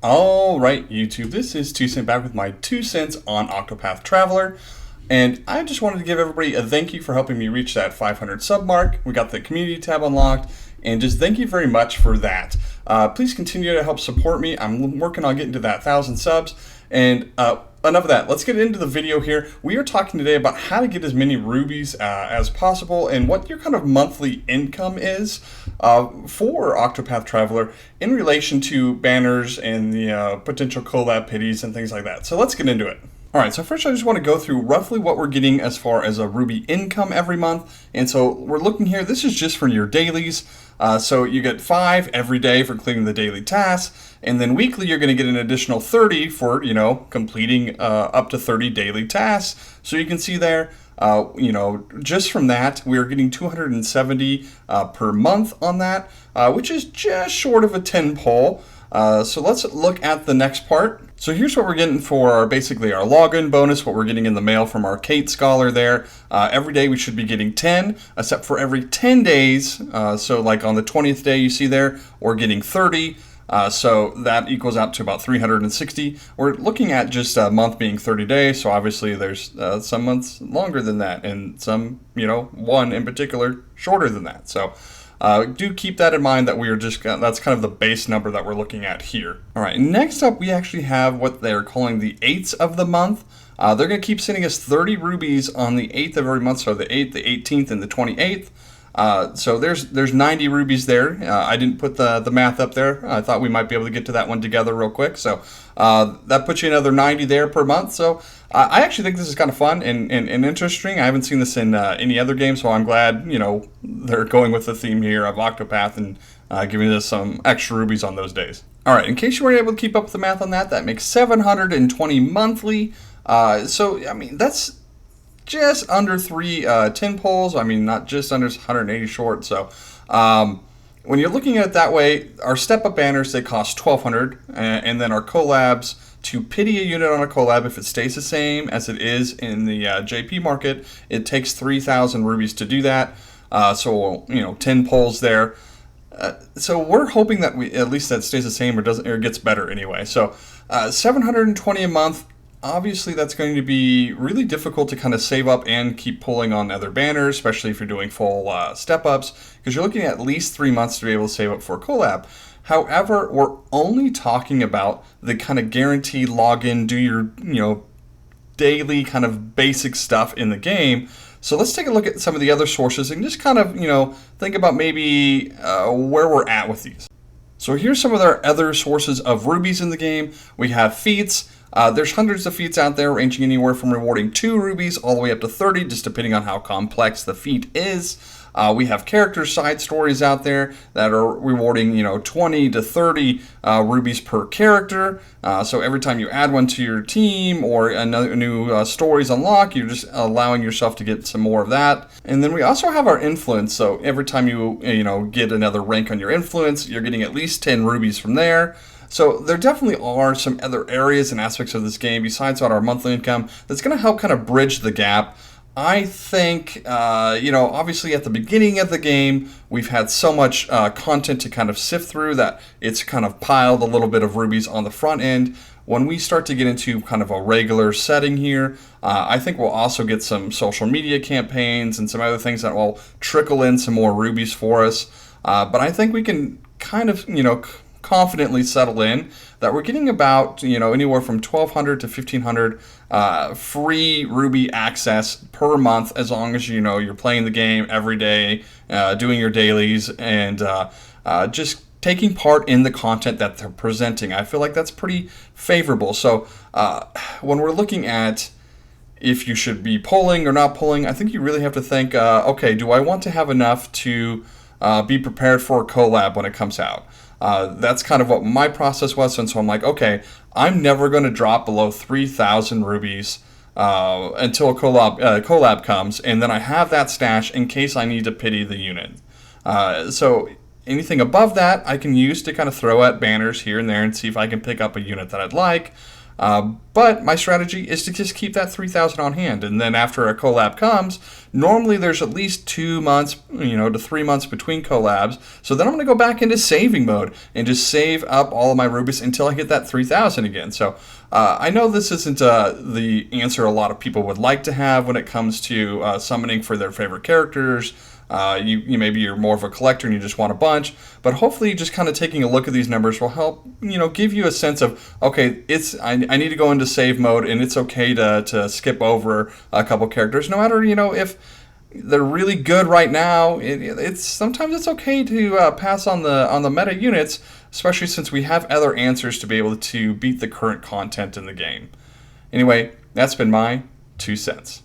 Alright, YouTube, this is 2 Cent back with my 2 cents on OCTOPATH TRAVELER. And I just wanted to give everybody a thank you for helping me reach that 500 sub mark. We got the community tab unlocked, and just thank you very much for that. Please continue to help support me. I'm working on getting to that 1,000 subs. And enough of that. Let's get into the video here. We are talking today about how to get as many rubies as possible and what your kind of monthly income is for OCTOPATH TRAVELER in relation to banners and the potential collab pities and things like that. So let's get into it. Alright, so first I just want to go through roughly what we're getting as far as a ruby income every month. And so we're looking here, this is just for your dailies. So you get 5 every day for completing the daily tasks, and then weekly you're going to get an additional 30 for, completing up to 30 daily tasks. So you can see there, just from that, we're getting 270 per month on that, which is just short of a 10 pull. So let's look at the next part. So here's what we're getting for basically our login bonus, what we're getting in the mail from our Kate Scholar there. Every day we should be getting 10, except for every 10 days. So like on the 20th day you see there, we're getting 30. So that equals out to about 360. We're looking at just a month being 30 days. So obviously there's some months longer than that, and some, one in particular shorter than that. So do keep that in mind that we are just, that's kind of the base number that we're looking at here. All right, next up we actually have what they're calling the 8ths of the month. They're going to keep sending us 30 rubies on the 8th of every month, so the 8th, the 18th, and the 28th. So there's 90 rubies there. I didn't put the math up there. I thought we might be able to get to that one together real quick. So that puts you another 90 there per month. So I actually think this is kind of fun and interesting. I haven't seen this in any other game, so I'm glad they're going with the theme here of OCTOPATH and giving us some extra rubies on those days. All right, in case you weren't able to keep up with the math on that, that makes 720 monthly. So I mean that's just under 3 10 pulls. I mean, not just under 180 short. So when you're looking at it that way, our step-up banners, they cost 1,200, and then our collabs, to pity a unit on a collab, if it stays the same as it is in the JP market, it takes 3,000 rubies to do that. So 10 pulls there. So we're hoping that at least that stays the same or gets better anyway. So 720 a month. Obviously, that's going to be really difficult to kind of save up and keep pulling on other banners, especially if you're doing full step-ups, because you're looking at least 3 months to be able to save up for a collab. However, we're only talking about the kind of guaranteed login, do your daily kind of basic stuff in the game. So let's take a look at some of the other sources and just kind of think about maybe where we're at with these. So here's some of our other sources of rubies in the game. We have feats. There's hundreds of feats out there ranging anywhere from rewarding 2 rubies all the way up to 30, just depending on how complex the feat is. We have character side stories out there that are rewarding 20 to 30 rubies per character. So every time you add one to your team or another new stories unlock, you're just allowing yourself to get some more of that. And then we also have our influence. So every time you get another rank on your influence, you're getting at least 10 rubies from there. So there definitely are some other areas and aspects of this game besides our monthly income that's going to help kind of bridge the gap. I think, obviously at the beginning of the game, we've had so much content to kind of sift through that it's kind of piled a little bit of rubies on the front end. When we start to get into kind of a regular setting here, I think we'll also get some social media campaigns and some other things that will trickle in some more rubies for us. But I think we can kind of, confidently settle in that we're getting about anywhere from 1,200 to 1,500 free ruby access per month, as long as you're playing the game every day, doing your dailies, and just taking part in the content that they're presenting. I feel like that's pretty favorable. So when we're looking at if you should be pulling or not pulling, I think you really have to think, okay, do I want to have enough to be prepared for a collab when it comes out? That's kind of what my process was, and so I'm like, okay, I'm never going to drop below 3,000 rubies until a collab comes, and then I have that stash in case I need to pity the unit. So anything above that I can use to kind of throw at banners here and there and see if I can pick up a unit that I'd like. But my strategy is to just keep that 3,000 on hand, and then after a collab comes, normally there's at least 2 months, to 3 months between collabs. So then I'm going to go back into saving mode and just save up all of my rubies until I hit that 3,000 again. So I know this isn't the answer a lot of people would like to have when it comes to summoning for their favorite characters. Maybe you're more of a collector and you just want a bunch, but hopefully just kind of taking a look at these numbers will help give you a sense of, okay, I need to go into save mode, and it's okay to skip over a couple characters, no matter if they're really good right now. Sometimes it's okay to pass on the meta units, especially since we have other answers to be able to beat the current content in the game. Anyway, that's been my 2 cents.